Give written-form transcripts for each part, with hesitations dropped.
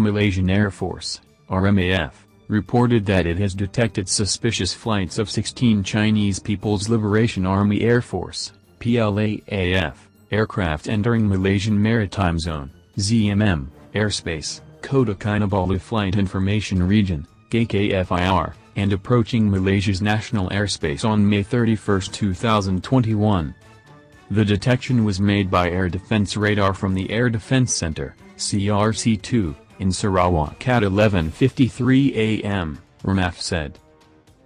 Malaysian Air Force, RMAF, reported that it has detected suspicious flights of 16 Chinese People's Liberation Army Air Force, PLAAF, aircraft entering Malaysian Maritime Zone, ZMM, airspace, Kota Kinabalu Flight Information Region, KKFIR, and approaching Malaysia's national airspace on May 31, 2021. The detection was made by air defense radar from the Air Defense Center, CRC-2, in Sarawak at 11:53 a.m., RMAF said.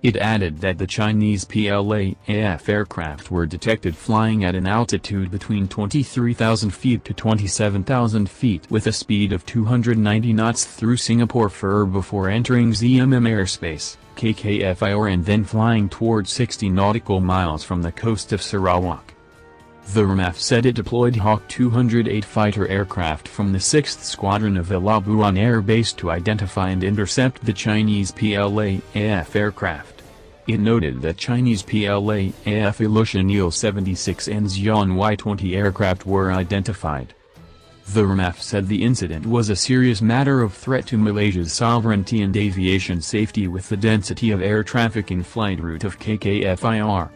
It added that the Chinese PLAAF aircraft were detected flying at an altitude between 23,000 feet to 27,000 feet with a speed of 290 knots through Singapore before entering ZMM airspace, KKFIR, and then flying towards 60 nautical miles from the coast of Sarawak. The RMAF said it deployed Hawk 208 fighter aircraft from the 6th Squadron of the Labuan Air Base to identify and intercept the Chinese PLAAF aircraft. It noted that Chinese PLAAF Ilyushin Il-76 and Xi'an Y-20 aircraft were identified. The RMAF said the incident was a serious matter of threat to Malaysia's sovereignty and aviation safety with the density of air traffic in flight route of KKFIR.